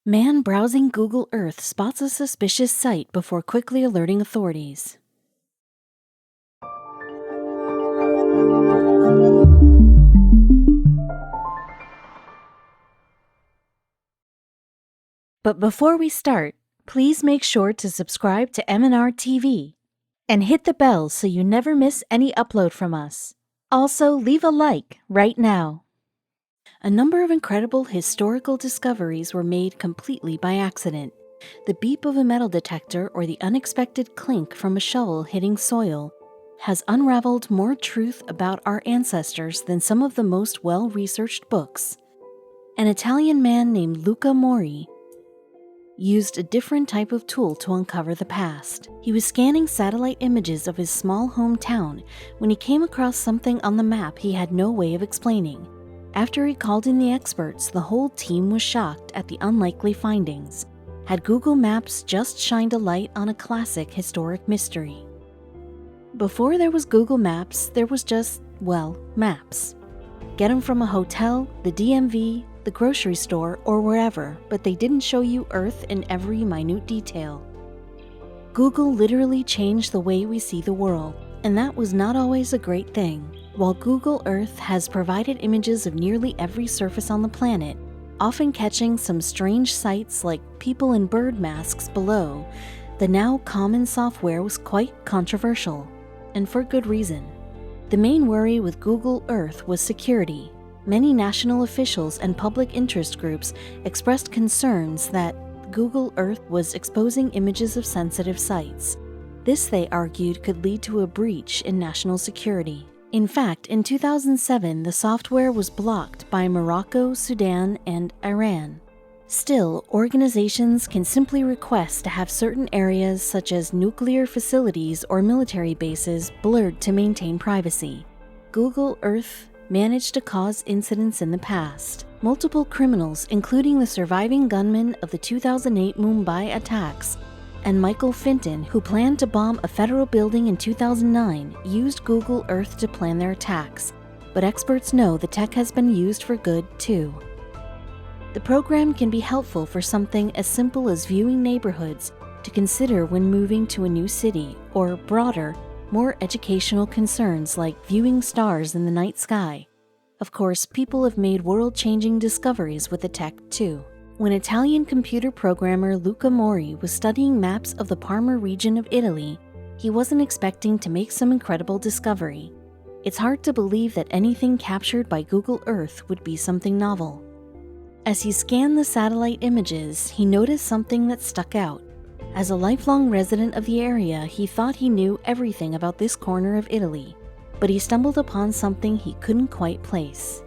Man browsing Google Earth spots a suspicious site before quickly alerting authorities. But before we start, please make sure to subscribe to m&rtv and hit the bell so you never miss any upload from us. Also, leave a like right now. A number of incredible historical discoveries were made completely by accident. The beep of a metal detector or the unexpected clink from a shovel hitting soil has unraveled more truth about our ancestors than some of the most well-researched books. An Italian man named Luca Mori used a different type of tool to uncover the past. He was scanning satellite images of his small hometown when he came across something on the map he had no way of explaining. After he called in the experts, the whole team was shocked at the unlikely findings. Had Google Maps just shined a light on a classic historic mystery? Before there was Google Maps, there was just, well, maps. Get them from a hotel, the DMV, the grocery store, or wherever, but they didn't show you Earth in every minute detail. Google literally changed the way we see the world, and that was not always a great thing. While Google Earth has provided images of nearly every surface on the planet, often catching some strange sights like people in bird masks below, the now common software was quite controversial, and for good reason. The main worry with Google Earth was security. Many national officials and public interest groups expressed concerns that Google Earth was exposing images of sensitive sites. This, they argued, could lead to a breach in national security. In fact, in 2007, the software was blocked by Morocco, Sudan, and Iran. Still, organizations can simply request to have certain areas such as nuclear facilities or military bases blurred to maintain privacy. Google Earth managed to cause incidents in the past. Multiple criminals, including the surviving gunman of the 2008 Mumbai attacks, and Michael Finton, who planned to bomb a federal building in 2009, used Google Earth to plan their attacks. But experts know the tech has been used for good, too. The program can be helpful for something as simple as viewing neighborhoods to consider when moving to a new city, or broader, more educational concerns like viewing stars in the night sky. Of course, people have made world-changing discoveries with the tech, too. When Italian computer programmer Luca Mori was studying maps of the Parma region of Italy, he wasn't expecting to make some incredible discovery. It's hard to believe that anything captured by Google Earth would be something novel. As he scanned the satellite images, he noticed something that stuck out. As a lifelong resident of the area, he thought he knew everything about this corner of Italy, but he stumbled upon something he couldn't quite place.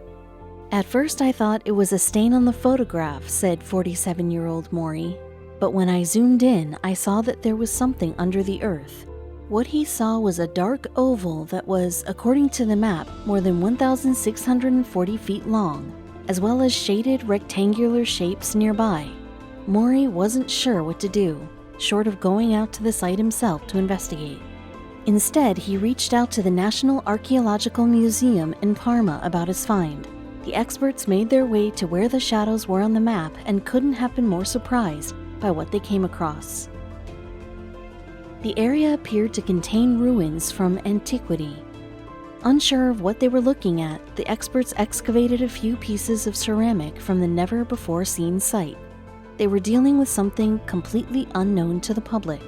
At first I thought it was a stain on the photograph, said 47-year-old Mori, but when I zoomed in, I saw that there was something under the earth. What he saw was a dark oval that was, according to the map, more than 1,640 feet long, as well as shaded rectangular shapes nearby. Mori wasn't sure what to do, short of going out to the site himself to investigate. Instead, he reached out to the National Archaeological Museum in Parma about his find. The experts made their way to where the shadows were on the map and couldn't have been more surprised by what they came across. The area appeared to contain ruins from antiquity. Unsure of what they were looking at, the experts excavated a few pieces of ceramic from the never-before-seen site. They were dealing with something completely unknown to the public.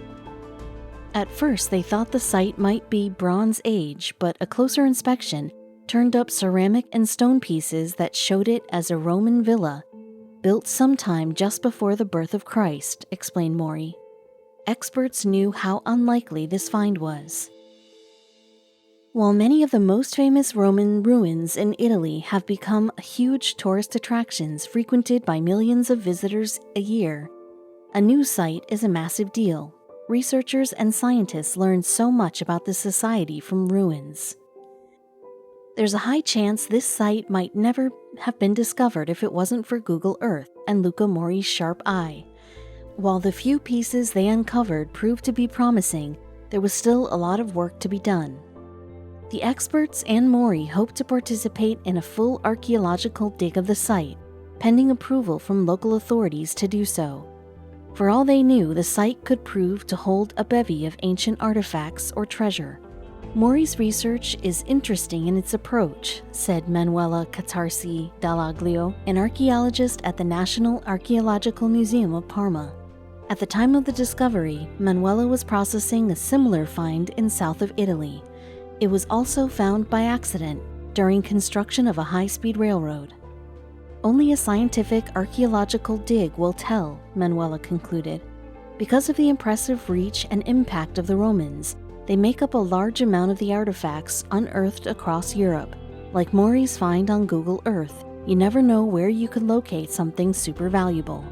At first, they thought the site might be Bronze Age, but a closer inspection turned up ceramic and stone pieces that showed it as a Roman villa, built sometime just before the birth of Christ, explained Mori. Experts knew how unlikely this find was. While many of the most famous Roman ruins in Italy have become huge tourist attractions frequented by millions of visitors a year, a new site is a massive deal. Researchers and scientists learn so much about the society from ruins. There's a high chance this site might never have been discovered if it wasn't for Google Earth and Luca Mori's sharp eye. While the few pieces they uncovered proved to be promising, there was still a lot of work to be done. The experts and Mori hope to participate in a full archaeological dig of the site, pending approval from local authorities to do so. For all they knew, the site could prove to hold a bevy of ancient artifacts or treasure. Mori's research is interesting in its approach, said Manuela Catarsi Dallaglio, an archaeologist at the National Archaeological Museum of Parma. At the time of the discovery, Manuela was processing a similar find in south of Italy. It was also found by accident during construction of a high-speed railroad. Only a scientific archaeological dig will tell, Manuela concluded. Because of the impressive reach and impact of the Romans, they make up a large amount of the artifacts unearthed across Europe. Like Mori's find on Google Earth, you never know where you could locate something super valuable.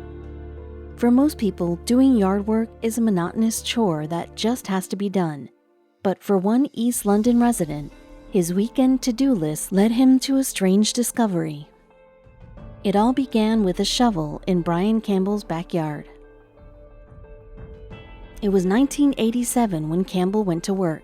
For most people, doing yard work is a monotonous chore that just has to be done. But for one East London resident, his weekend to-do list led him to a strange discovery. It all began with a shovel in Brian Campbell's backyard. It was 1987 when Campbell went to work.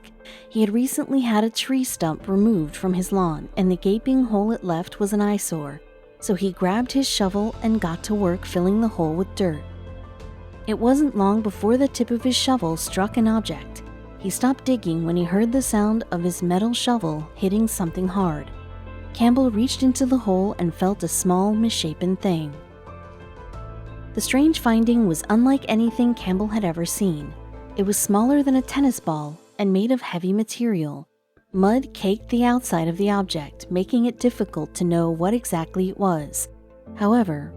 He had recently had a tree stump removed from his lawn, and the gaping hole it left was an eyesore, so he grabbed his shovel and got to work filling the hole with dirt. It wasn't long before the tip of his shovel struck an object. He stopped digging when he heard the sound of his metal shovel hitting something hard. Campbell reached into the hole and felt a small, misshapen thing. The strange finding was unlike anything Campbell had ever seen. It was smaller than a tennis ball and made of heavy material. Mud caked the outside of the object, making it difficult to know what exactly it was. However,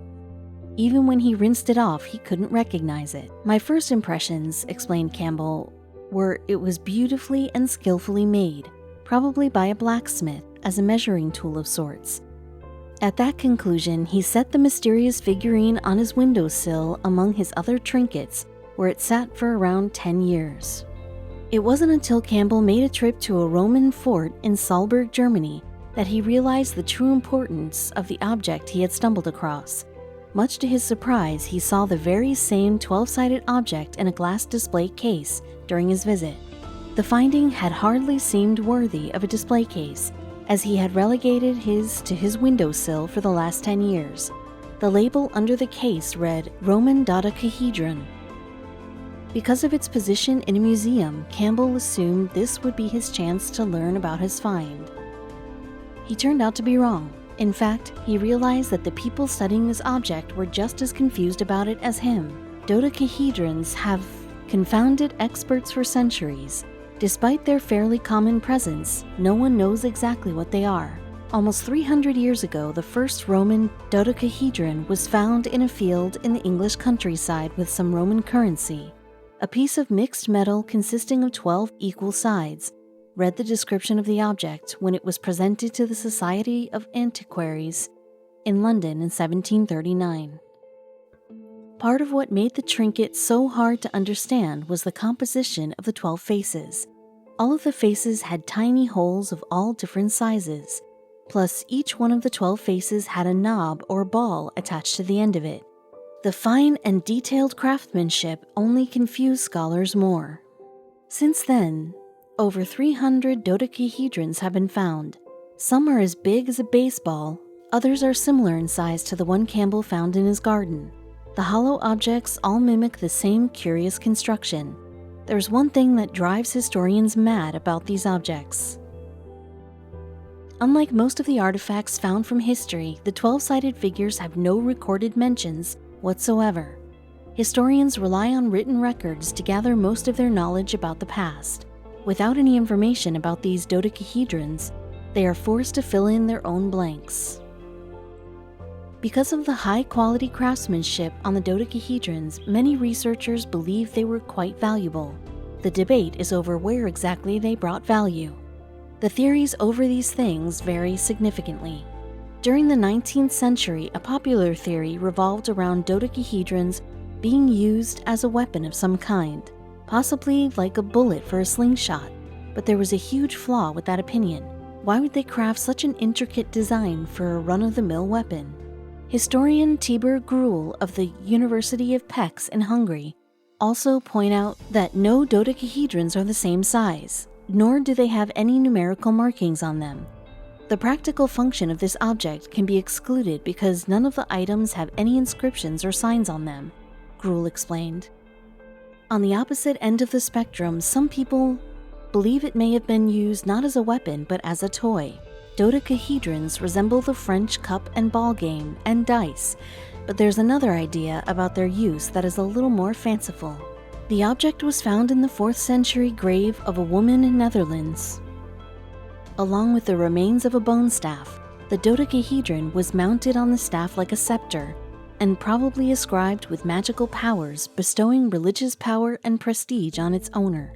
even when he rinsed it off, he couldn't recognize it. My first impressions, explained Campbell, were it was beautifully and skillfully made, probably by a blacksmith, as a measuring tool of sorts. At that conclusion, he set the mysterious figurine on his windowsill among his other trinkets, where it sat for around 10 years. It wasn't until Campbell made a trip to a Roman fort in Salzburg, Germany, that he realized the true importance of the object he had stumbled across. Much to his surprise, he saw the very same 12-sided object in a glass display case during his visit. The finding had hardly seemed worthy of a display case, as he had relegated his to his windowsill for the last 10 years. The label under the case read Roman dodecahedron. Because of its position in a museum, Campbell assumed this would be his chance to learn about his find. He turned out to be wrong. In fact, he realized that the people studying this object were just as confused about it as him. Dodecahedrons have confounded experts for centuries. Despite their fairly common presence, no one knows exactly what they are. Almost 300 years ago, the first Roman dodecahedron was found in a field in the English countryside with some Roman currency. A piece of mixed metal consisting of 12 equal sides, read the description of the object when it was presented to the Society of Antiquaries in London in 1739. Part of what made the trinket so hard to understand was the composition of the 12 faces. All of the faces had tiny holes of all different sizes, plus each one of the 12 faces had a knob or ball attached to the end of it. The fine and detailed craftsmanship only confused scholars more. Since then, over 300 dodecahedrons have been found. Some are as big as a baseball, others are similar in size to the one Campbell found in his garden. The hollow objects all mimic the same curious construction. There's one thing that drives historians mad about these objects. Unlike most of the artifacts found from history, the 12-sided figures have no recorded mentions whatsoever. Historians rely on written records to gather most of their knowledge about the past. Without any information about these dodecahedrons, they are forced to fill in their own blanks. Because of the high-quality craftsmanship on the dodecahedrons, many researchers believe they were quite valuable. The debate is over where exactly they brought value. The theories over these things vary significantly. During the 19th century, a popular theory revolved around dodecahedrons being used as a weapon of some kind, possibly like a bullet for a slingshot, but there was a huge flaw with that opinion. Why would they craft such an intricate design for a run-of-the-mill weapon? Historian Tibor Gruel of the University of Pécs in Hungary also point out that no dodecahedrons are the same size, nor do they have any numerical markings on them. The practical function of this object can be excluded because none of the items have any inscriptions or signs on them, Gruhl explained. On the opposite end of the spectrum, some people believe it may have been used not as a weapon but as a toy. Dodecahedrons resemble the French cup and ball game and dice, but there's another idea about their use that is a little more fanciful. The object was found in the 4th century grave of a woman in Netherlands. Along with the remains of a bone staff, the dodecahedron was mounted on the staff like a scepter, and probably ascribed with magical powers, bestowing religious power and prestige on its owner,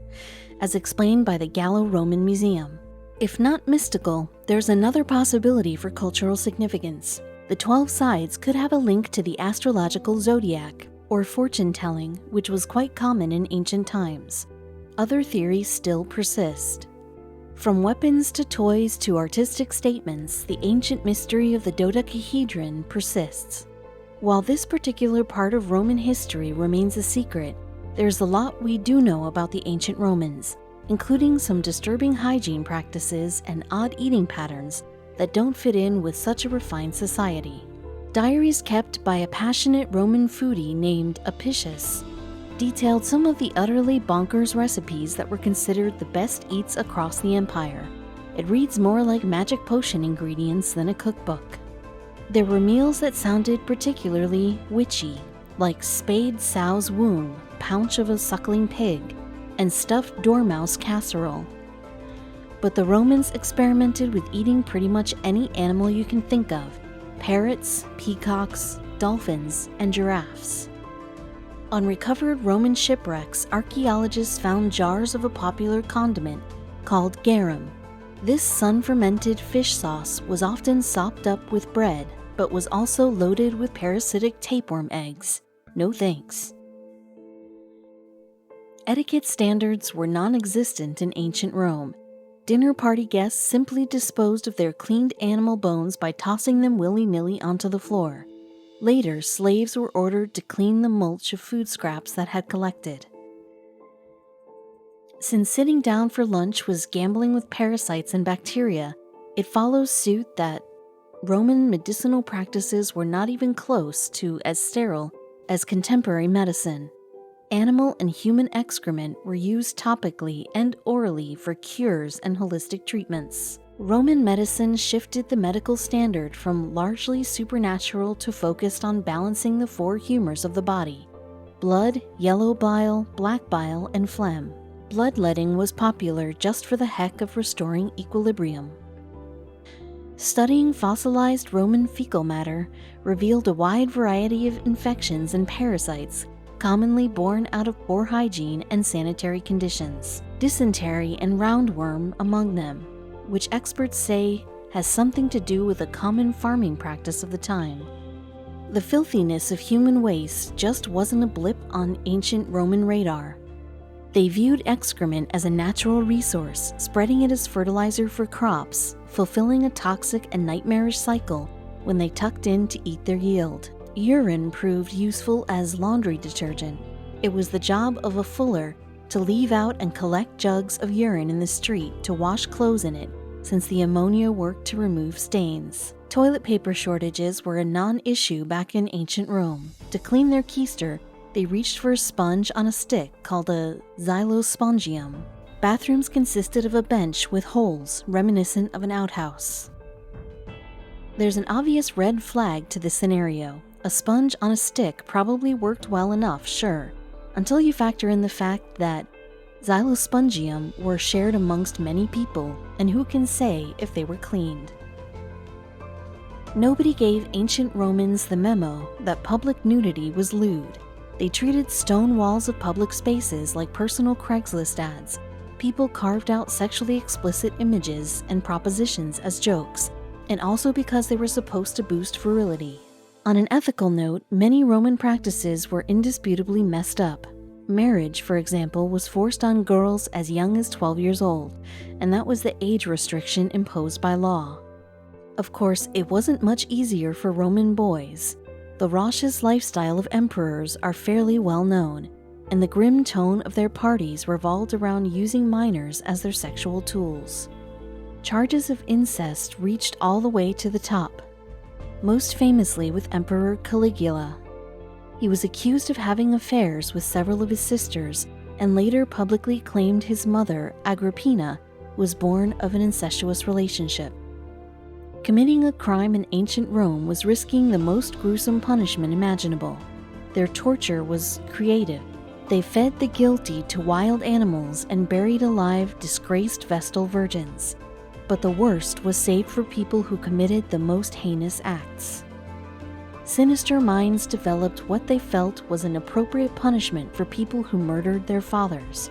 as explained by the Gallo-Roman Museum. If not mystical, there's another possibility for cultural significance. The 12 sides could have a link to the astrological zodiac, or fortune-telling, which was quite common in ancient times. Other theories still persist. From weapons to toys to artistic statements, the ancient mystery of the dodecahedron persists. While this particular part of Roman history remains a secret, there's a lot we do know about the ancient Romans, including some disturbing hygiene practices and odd eating patterns that don't fit in with such a refined society. Diaries kept by a passionate Roman foodie named Apicius detailed some of the utterly bonkers recipes that were considered the best eats across the empire. It reads more like magic potion ingredients than a cookbook. There were meals that sounded particularly witchy, like spade sow's womb, paunch of a suckling pig, and stuffed dormouse casserole. But the Romans experimented with eating pretty much any animal you can think of: parrots, peacocks, dolphins, and giraffes. On recovered Roman shipwrecks, archaeologists found jars of a popular condiment called garum. This sun-fermented fish sauce was often sopped up with bread, but was also loaded with parasitic tapeworm eggs. No thanks. Etiquette standards were non-existent in ancient Rome. Dinner party guests simply disposed of their cleaned animal bones by tossing them willy-nilly onto the floor. Later, slaves were ordered to clean the mulch of food scraps that had collected. Since sitting down for lunch was gambling with parasites and bacteria, it follows suit that Roman medicinal practices were not even close to as sterile as contemporary medicine. Animal and human excrement were used topically and orally for cures and holistic treatments. Roman medicine shifted the medical standard from largely supernatural to focused on balancing the 4 humors of the body: blood, yellow bile, black bile, and phlegm. Bloodletting was popular just for the heck of restoring equilibrium. Studying fossilized Roman fecal matter revealed a wide variety of infections and parasites commonly born out of poor hygiene and sanitary conditions, dysentery and roundworm among them, which experts say has something to do with a common farming practice of the time. The filthiness of human waste just wasn't a blip on ancient Roman radar. They viewed excrement as a natural resource, spreading it as fertilizer for crops, fulfilling a toxic and nightmarish cycle when they tucked in to eat their yield. Urine proved useful as laundry detergent. It was the job of a fuller to leave out and collect jugs of urine in the street to wash clothes in it, since the ammonia worked to remove stains. Toilet paper shortages were a non-issue back in ancient Rome. To clean their keister, they reached for a sponge on a stick called a xylospongium. Bathrooms consisted of a bench with holes reminiscent of an outhouse. There's an obvious red flag to this scenario. A sponge on a stick probably worked well enough, sure, until you factor in the fact that xylospongium were shared amongst many people, and who can say if they were cleaned? Nobody gave ancient Romans the memo that public nudity was lewd. They treated stone walls of public spaces like personal Craigslist ads. People carved out sexually explicit images and propositions as jokes, and also because they were supposed to boost virility. On an ethical note, many Roman practices were indisputably messed up. Marriage, for example, was forced on girls as young as 12 years old, and that was the age restriction imposed by law. Of course, it wasn't much easier for Roman boys. The raucous lifestyle of emperors are fairly well known, and the grim tone of their parties revolved around using minors as their sexual tools. charges of incest reached all the way to the top, most famously with Emperor Caligula. He was accused of having affairs with several of his sisters and later publicly claimed his mother, Agrippina, was born of an incestuous relationship. Committing a crime in ancient Rome was risking the most gruesome punishment imaginable. Their torture was creative. They fed the guilty to wild animals and buried alive disgraced Vestal virgins. But the worst was saved for people who committed the most heinous acts. Sinister minds developed what they felt was an appropriate punishment for people who murdered their fathers,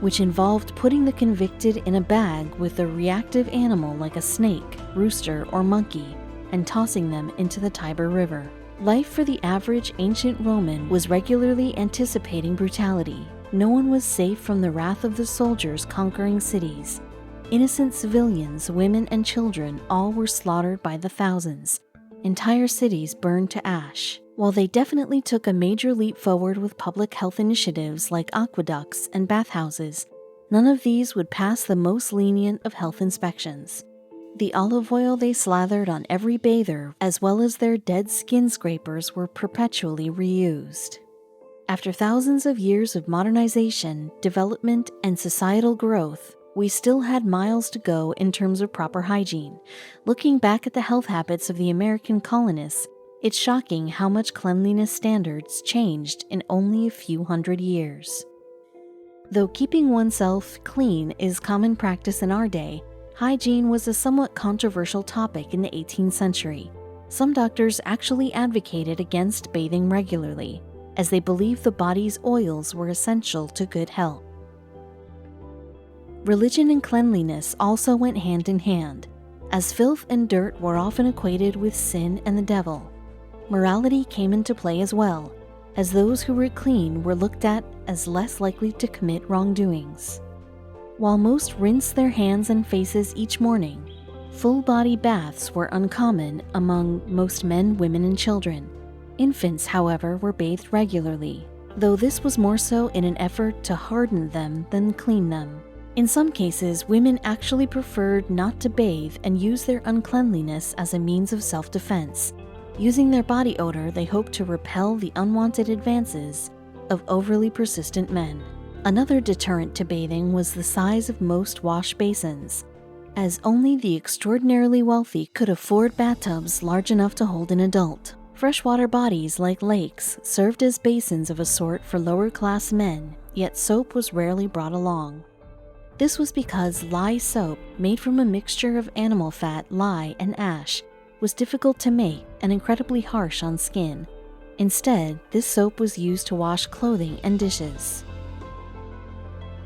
which involved putting the convicted in a bag with a reactive animal like a snake, rooster, or monkey, and tossing them into the Tiber River. Life for the average ancient Roman was regularly anticipating brutality. No one was safe from the wrath of the soldiers conquering cities. Innocent civilians, women, and children all were slaughtered by the thousands. Entire cities burned to ash. While they definitely took a major leap forward with public health initiatives like aqueducts and bathhouses, none of these would pass the most lenient of health inspections. The olive oil they slathered on every bather, as well as their dead skin scrapers, were perpetually reused. After thousands of years of modernization, development, and societal growth, we still had miles to go in terms of proper hygiene. Looking back at the health habits of the American colonists, it's shocking how much cleanliness standards changed in only a few hundred years. Though keeping oneself clean is common practice in our day, hygiene was a somewhat controversial topic in the 18th century. Some doctors actually advocated against bathing regularly, as they believed the body's oils were essential to good health. Religion and cleanliness also went hand in hand, as filth and dirt were often equated with sin and the devil. Morality came into play as well, as those who were clean were looked at as less likely to commit wrongdoings. While most rinsed their hands and faces each morning, full-body baths were uncommon among most men, women, and children. Infants, however, were bathed regularly, though this was more so in an effort to harden them than clean them. In some cases, women actually preferred not to bathe and use their uncleanliness as a means of self-defense. Using their body odor, they hoped to repel the unwanted advances of overly persistent men. Another deterrent to bathing was the size of most wash basins, as only the extraordinarily wealthy could afford bathtubs large enough to hold an adult. Freshwater bodies like lakes served as basins of a sort for lower-class men, yet soap was rarely brought along. This was because lye soap, made from a mixture of animal fat, lye, and ash, was difficult to make and incredibly harsh on skin. Instead, this soap was used to wash clothing and dishes.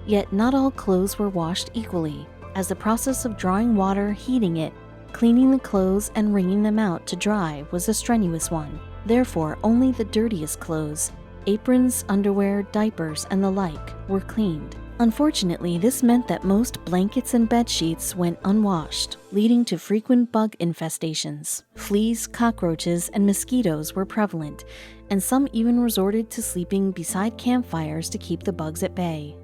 Yet not all clothes were washed equally, as the process of drawing water, heating it, cleaning the clothes, and wringing them out to dry was a strenuous one. Therefore, only the dirtiest clothes, aprons, underwear, diapers, and the like, were cleaned. Unfortunately, this meant that most blankets and bed sheets went unwashed, leading to frequent bug infestations. Fleas, cockroaches, and mosquitoes were prevalent, and some even resorted to sleeping beside campfires to keep the bugs at bay.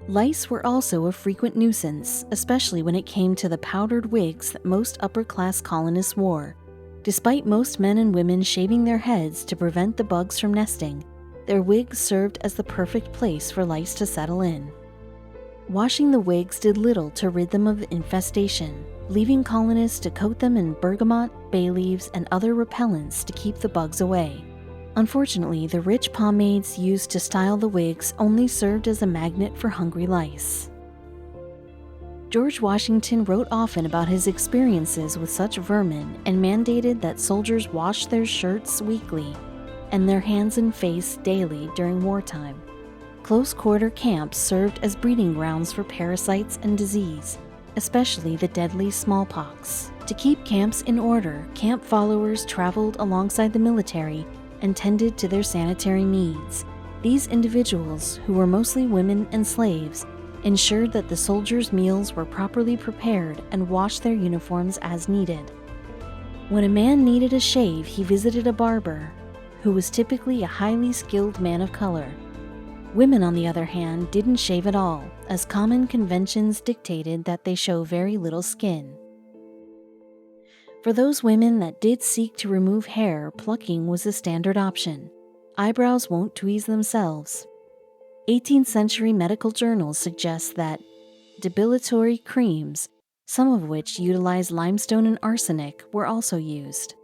Lice were also a frequent nuisance, especially when it came to the powdered wigs that most upper-class colonists wore. Despite most men and women shaving their heads to prevent the bugs from nesting, their wigs served as the perfect place for lice to settle in. Washing the wigs did little to rid them of the infestation, leaving colonists to coat them in bergamot, bay leaves, and other repellents to keep the bugs away. Unfortunately, the rich pomades used to style the wigs only served as a magnet for hungry lice. George Washington wrote often about his experiences with such vermin and mandated that soldiers wash their shirts weekly and their hands and face daily during wartime. Close-quarter camps served as breeding grounds for parasites and disease, especially the deadly smallpox. To keep camps in order, camp followers traveled alongside the military and tended to their sanitary needs. These individuals, who were mostly women and slaves, ensured that the soldiers' meals were properly prepared and washed their uniforms as needed. When a man needed a shave, he visited a barber, who was typically a highly skilled man of color. Women, on the other hand, didn't shave at all, as common conventions dictated that they show very little skin. For those women that did seek to remove hair, plucking was a standard option. Eyebrows won't tweeze themselves. 18th century medical journals suggest that depilatory creams, some of which utilize limestone and arsenic, were also used.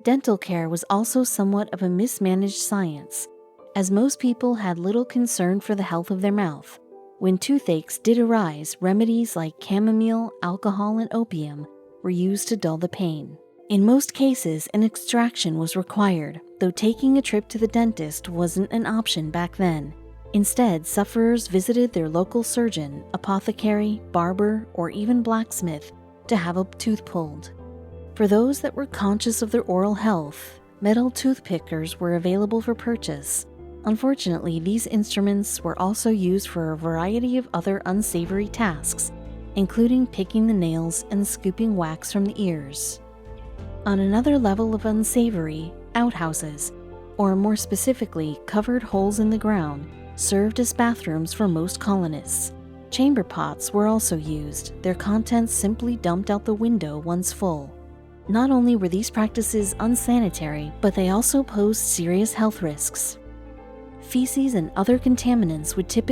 Dental care was also somewhat of a mismanaged science, as most people had little concern for the health of their mouth. When toothaches did arise, remedies like chamomile, alcohol, and opium were used to dull the pain. In most cases, an extraction was required, though taking a trip to the dentist wasn't an option back then. Instead, sufferers visited their local surgeon, apothecary, barber, or even blacksmith to have a tooth pulled. For those that were conscious of their oral health, metal toothpickers were available for purchase. Unfortunately, these instruments were also used for a variety of other unsavory tasks, including picking the nails and scooping wax from the ears. On another level of unsavory, outhouses, or more specifically, covered holes in the ground, served as bathrooms for most colonists. Chamber pots were also used, their contents simply dumped out the window once full. Not only were these practices unsanitary, but they also posed serious health risks. Feces and other contaminants would typically